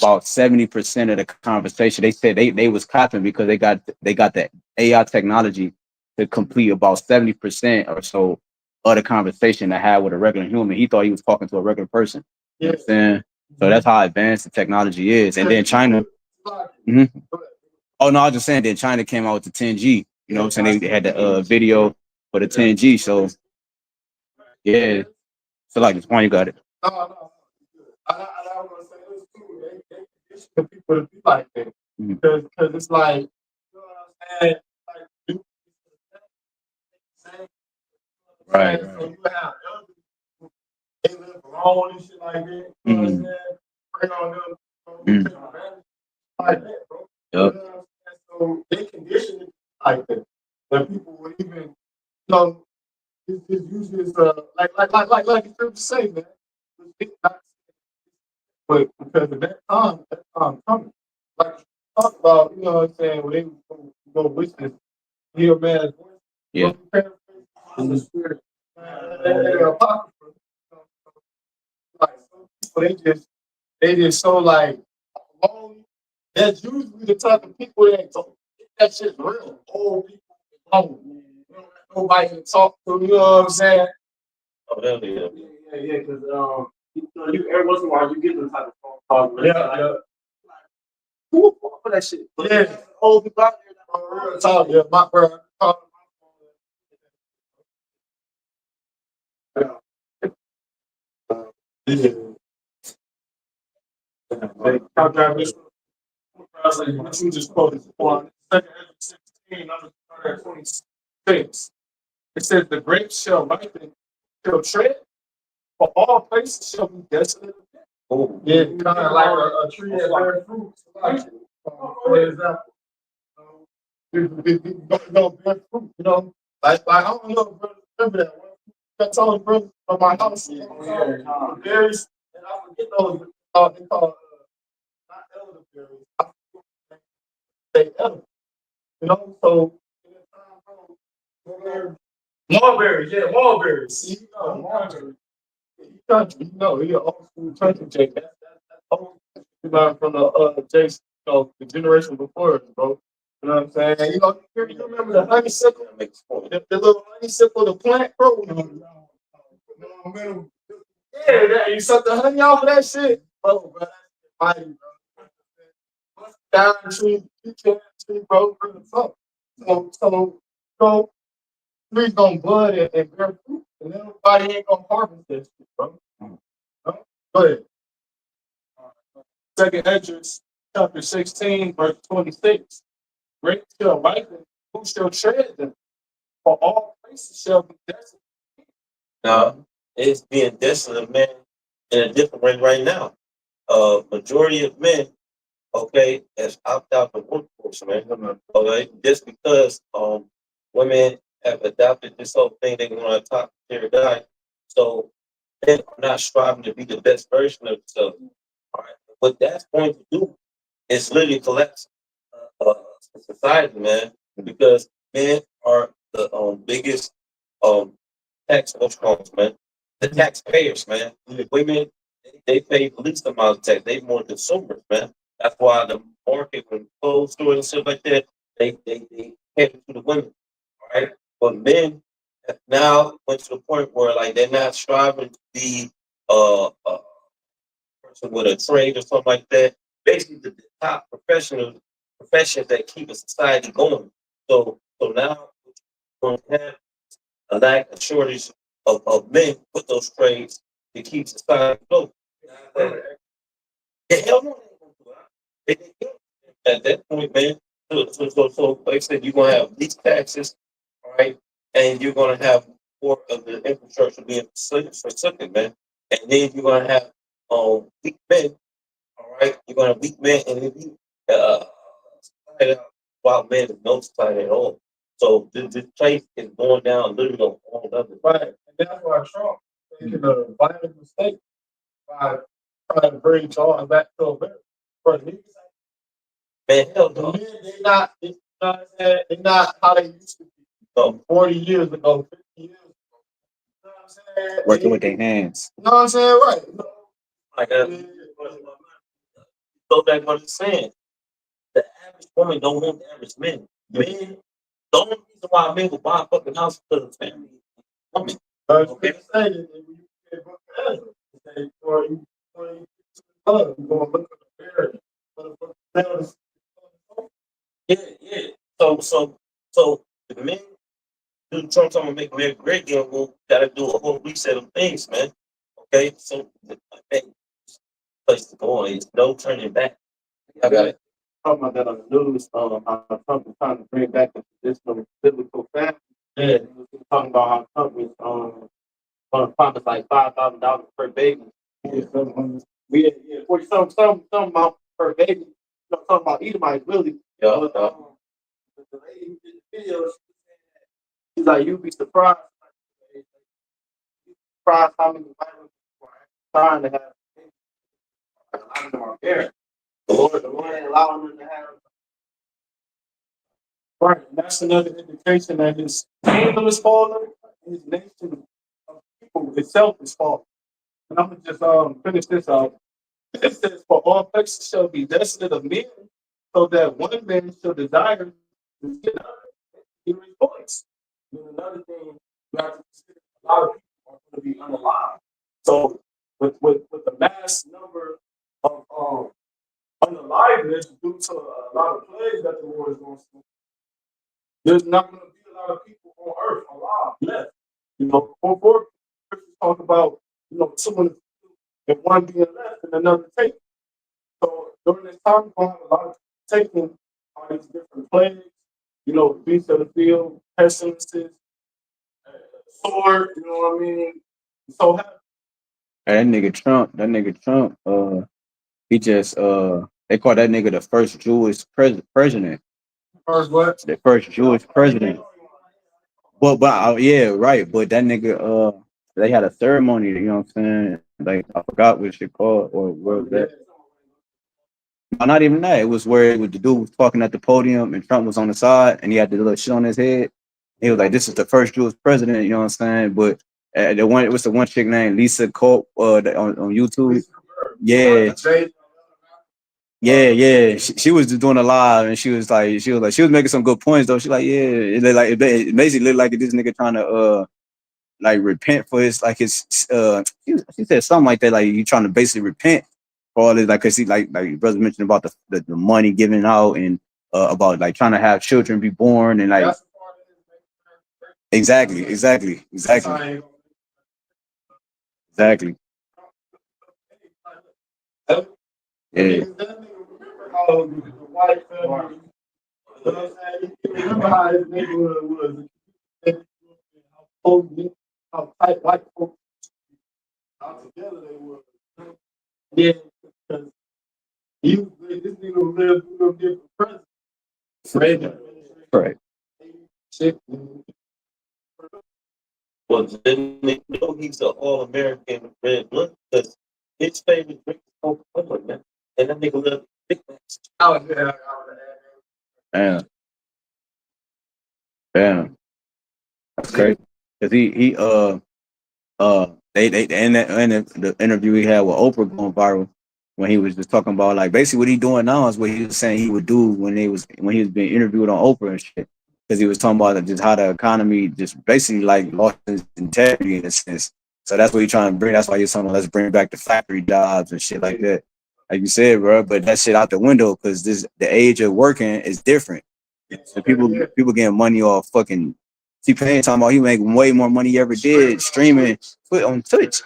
about 70% of the conversation they said they was clapping because they got the AI technology to complete about 70% or so of the conversation to have with a regular human. He thought he was talking to a regular person. You know what I'm saying? So that's how advanced the technology is. And then China. Oh no, I was just saying that China came out with the 10G. You know what I'm saying? They had the video for the 10G. So yeah. So like this one, you got it. No. I want to say this too. They condition people to be like that because it's like, you know what I'm saying? Like you Right. So you have elders who they live alone and shit like that. You know what I'm saying? Pray on them. Like that, bro. Yep. So they condition it like that. That people would even, you know, it's use this like it's say, man. It's not, but because of that time coming. Like talk about, you know what I'm saying, when they go witness, hear man's voice. Yeah. The spirit. They apocryphal. Like some people, they just so like lonely. That's usually the type of people that don't get that shit real. Old people lonely. You don't have nobody to talk to, you know what I'm saying? Oh, hell yeah. Yeah, because you know, you every once in a while you get them type of phone calls. Where it's like, who would fall for that shit? Yeah. Old people out there that For real talk, yeah, my brother. What you just quoted on 2 Ezra 16, 26. It says, the grapes shall ripen, shall tread, for all places shall be desolate. Oh, Yeah, kind of like a tree that bears fruit. Like, for example, it don't bear fruit, you know? Like I don't know, brother, remember that one? That's all the brothers from my house. Berries, and I forget those, they call not elderberries. I forget they elder. You know, so mulberries, yeah, mulberries. See, you know, mulberries. Country, you know, he an old school country Jake. That's old. You learn from the Jason, you know, the generation before us, bro. You know what I'm saying? You know, you remember the honeysuckle? The little honeysuckle, the plant, bro. Yeah, you suck the honey off of that shit, bro. Bro, that's mighty, bro. Down tree, tree, bro. So, trees gonna bud and bear fruit, and everybody ain't gonna harvest that shit, bro. Go ahead. Second Ezra's chapter 16, verse 26. Great shall ripen, who shall tread them? For all places shall be desolate. now, it's being desolate, man, in a different way right now. Majority of men, okay, has opted out the workforce, man. Okay, just because women have adopted this whole thing, they're gonna top their guy. So men are not striving to be the best version of themselves. All right. What that's going to do is literally collapse society, man, because men are the biggest tax what's man. The taxpayers, man. The women, they pay the least amount of tax. They more consumers, man. That's why the market when clothes stores and stuff like that, they cater to the women. All right. But men have now went to the point where like they're not striving to be a person with a trade or something like that. Basically the top professions that keep a society going. So now we're going to have a lack, a shortage of men with those trades to keep society afloat. The hell no, they ain't gonna do it. At that point, man, so like I said, you're gonna have least taxes, all right, and you're gonna have more of the infrastructure being forsaken, man, and then you're gonna have weak men, all right. You're gonna have weak men, and if you wild men is no society at all. So this place is going down literally on all levels. Right. And that's why Trump making a violent mistake by trying to bring Charles back to America. But Man, hell the no. men, they're not how they used to be. So 40 years ago, 50 years ago. You know what I'm saying? Working with their hands. You know what I'm saying? Right. Like go back to what I'm saying. The average woman don't want the average man. Men, the only reason why men will buy a fucking house because of family. Woman. Okay. Saying that when you get book Ezra, say, or you you're going to look at the parents. Yeah. So the men do Trump talking about make America great again. We'll gotta do a whole reset of things, man. Okay, so the place to go on is no turning back. I got it. talking about that on the news, how Trump is trying to bring back the traditional biblical family. Yeah. He was talking about how Trump is going to promise like $5,000 per baby. Yeah, 40 some amount per baby. You know, talking about Edomites really Yeah, The lady who did the video, she was saying that she's like, you'd be surprised. Surprised how many white women are trying to have. Like, a lot of them are barren. The Lord ain't allowing them to have. Right, and that's another indication that his kingdom is falling, his nation of people itself is falling. And I'm gonna just finish this out. It says, "For all places shall be desolate of men, so that one man shall desire to see another, hear his voice." And another thing, you have to consider a lot of people are going to be unalive. So, with the mass number of unaliveness due to a lot of plagues that the Lord is going to send, there's not going to be a lot of people on earth alive left. You know, before Christians talk about, two and one being left and another taken. So during this time, we're going to have a lot of taking all these different plagues, beasts of the field, pestilences, sword, you know what I mean? So That nigga Trump, he just they call that nigga the first Jewish president. first what? The first Jewish president. But yeah, right. But that nigga they had a ceremony, you know what I'm saying? Like I forgot what shit called or where was that? No, not even that. It was where the dude was talking at the podium and Trump was on the side and he had the little shit on his head. He was like, "This is the first Jewish president," you know what I'm saying? But the one, it was the one chick named Lisa Cope on YouTube. Yeah, yeah. She was just doing a live and she was making some good points though. She like, yeah, it basically looked like this nigga trying to like repent for his she said something like that, like you trying to basically repent for all this, like cause he like your brother mentioned about the money given out and about like trying to have children be born and like exactly. Yeah. How the white family, you know what I'm saying? You remember how this neighborhood was, how potent, how tight white folks, how together they were. Yeah, because this nigga lived through them different presidents. Right. Shit. well, didn't they know he's an all-American red blood? Because his favorite drink is Coca-Cola, man. And that nigga lived Big Macs. Damn. That's crazy. Cause he they in the interview he had with Oprah going viral when he was just talking about like basically what he doing now is what he was saying he would do when he was being interviewed on Oprah and shit. Because he was talking about just how the economy just basically like lost its integrity in a sense. So that's what he's trying to bring. That's why he's saying let's bring back the factory jobs and shit like that. Like you said, bro, but that shit out the window because the age of working is different. So people getting money off fucking T-Pain talking about he making way more money he ever did streaming on Twitch.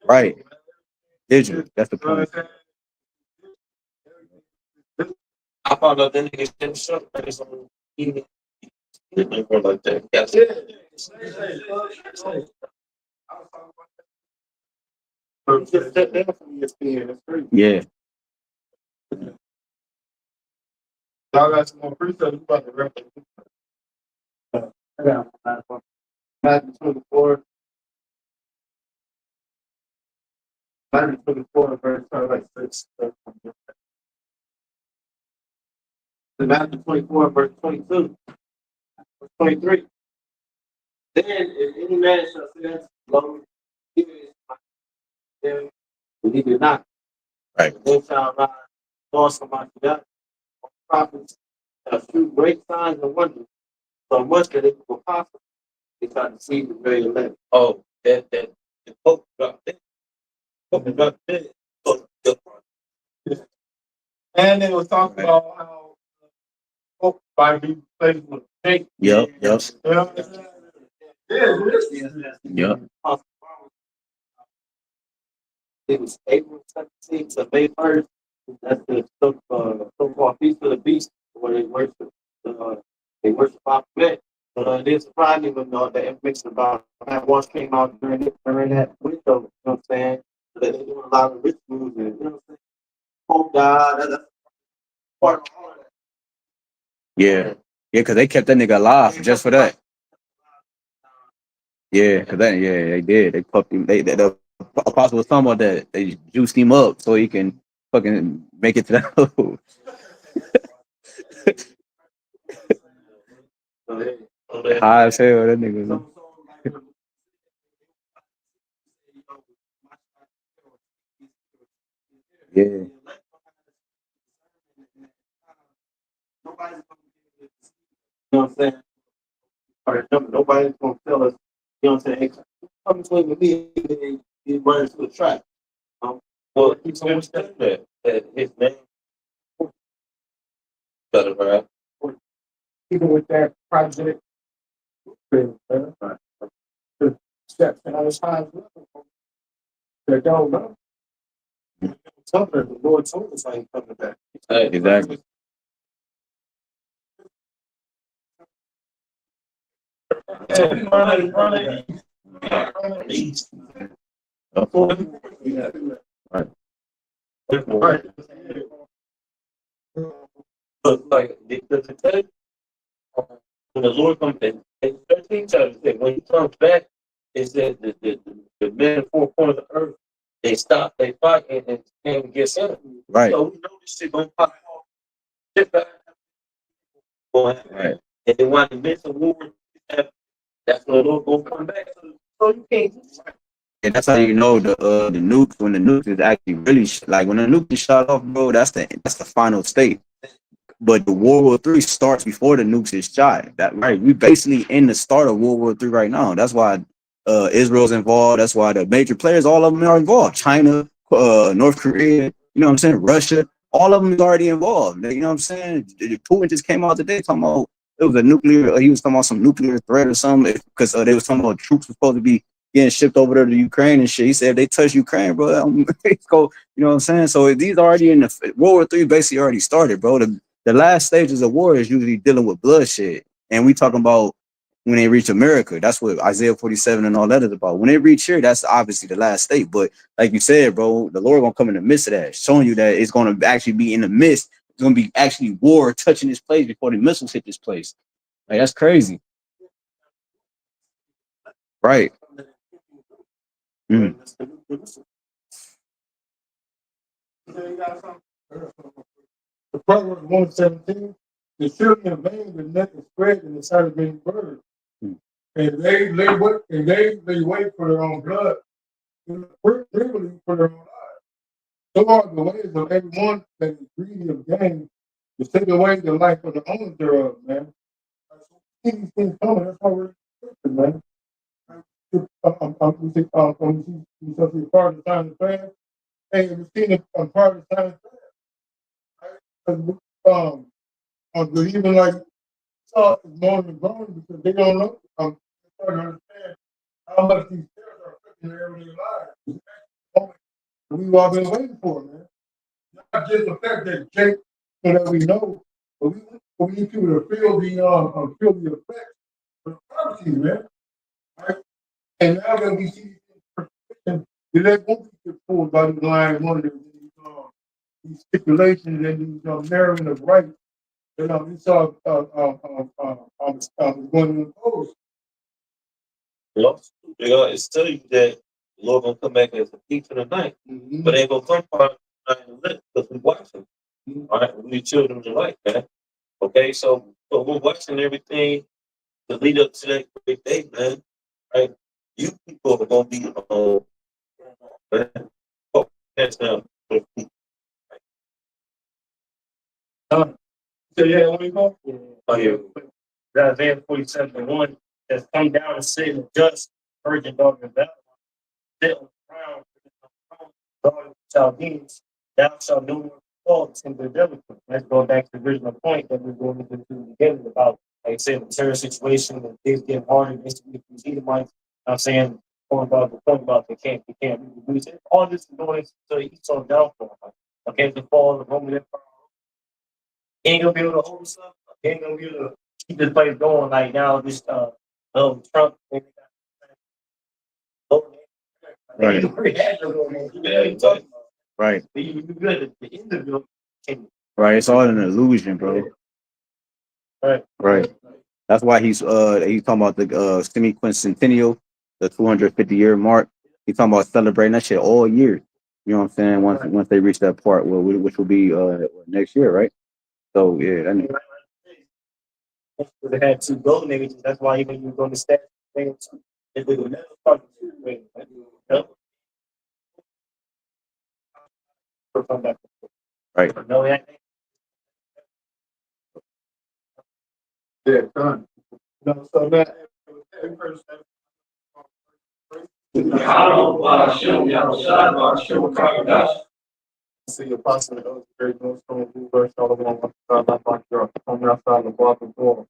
Right. Digital. That's the point. I found out that nigga didn't show us on TV. Like that. That's it. Yeah. Y'all got some more precepts about the rest of Matthew 24. Matthew 24, verse 6. Matthew 24, verse 22. Verse 23. Then if any man shall say unto the Lord, give me him, believe it not. Right. They shall rise, lost about that. Prophets shall shoot great signs and wonders, so much that it will possible. They shall deceive the very elect. Oh, that the Pope got that. Pope got that. And they was talking about how Pope might be placed with fake. Yep. You know what I'm saying? Yep. It was April 17th to May 1st. That's the so-called Feast of the Beast, where they worship Baphomet. But it didn't surprise me when the information about that once came out during that window. You know what I'm saying? So that they're doing a lot of rituals and you know what I'm saying? Oh God, Yeah, because they kept that nigga alive just for that. Yeah, because they did. They fucked him. The apostle was talking about that. They juiced him up so he can fucking make it to that. High as hell, that nigga. Yeah. You know what I'm saying? Nobody's gonna tell us, you know what I'm saying? Hey, come swing with me, he runs to the track. Well, he's always saying that his name better, right? Even with that project, steps and other times, they don't know. Something the Lord told us ain't coming back. Exactly. Right. But like, because it says, when the Lord comes in, 13 times, when he comes back, it says that the men in four corners of the earth, they stop, they fight, and get settled. Right. So we know this shit gonna pop off. Shit back. Right. And then when the midst of war, that's when the Lord gonna come back. So you can't do that. And that's how you know the nukes, when the nuke is actually really like when the nuke is shot off, bro. That's the final state. But the World War III starts before the nukes is shot. That right? We basically in the start of World War III right now. That's why Israel's involved. That's why the major players, all of them are involved. China, North Korea, you know what I'm saying? Russia, all of them is already involved. You know what I'm saying? Putin just came out today talking about it was a nuclear. He was talking about some nuclear threat or something because they was talking about troops were supposed to be getting shipped over there to Ukraine and shit. He said if they touch Ukraine, bro, it's go. You know what I'm saying? So these already in the World War III basically already started, bro. The last stages of war is usually dealing with bloodshed, and we talking about when they reach America. That's what Isaiah 47 and all that is about. When they reach here, that's obviously the last state. But like you said, bro, the Lord gonna come in the midst of that, showing you that it's gonna actually be in the midst. It's gonna be actually war touching this place before the missiles hit this place. Like that's crazy, right? Mm. The Proverbs 117, the children of man with nothing spread in the sight of many birds. And they wait for their own blood, privilege for their own lives. So are the ways of everyone that is greedy of gain to take away the life of the owners thereof, man. See these things coming, that's how we're man. We see part of the time to pass, and we see a part of the time to pass. Even like saw is more than growing because they don't know. They're trying to understand how much these parents are affecting their everyday lives. We've all been waiting for, man. Not just the fact that Jake, so that we know, but we need people to feel the effects of the prophecies, man. Right? And now that we see these they won't be fooled by the blind wonder, these stipulations and these narrowing of rights. You know, we saw going to impose. It's telling you that the Lord gonna come back as a thief in the night, but they gonna come part of the night and lit because we watching. All right, we children of the light, man. Okay, so we're watching everything to lead up to that great day, man. Right? You people are gonna be that's now. So yeah, let me go. Oh, yeah. Isaiah 47:1 says, "Come down and sit in the dust, virgin daughter of Babylon, sit on the ground, daughter of the Chaldeans, thou shalt no more faults in the delicate." Let's go back to the original point that we're going into together about, like I said, the terror situation, the things getting harder, basically from Edomites. I'm saying the point about they can't reproduce it. All this is going to Esau downfall. Okay, the fall of the Roman Empire. Ain't gonna be able to hold stuff. Ain't gonna be able to keep this place going like now. This Trump. Right. Yeah, Right. The end of it can Right. It's all an illusion, bro. Right. Right. That's why he's talking about the semi-quincentennial, the 250-year mark. He's talking about celebrating that shit all year. You know what I'm saying? Once they reach that part, well, which will be next year, right? So yeah, that means, They had two golden images. That's why even you go to stats, they did another part of two rings. right. No, that Yeah, done. No, so now, BAHASHAM, YAHAWASHI, HAQADASH. see Apostle of great most of the verse all along the block of door.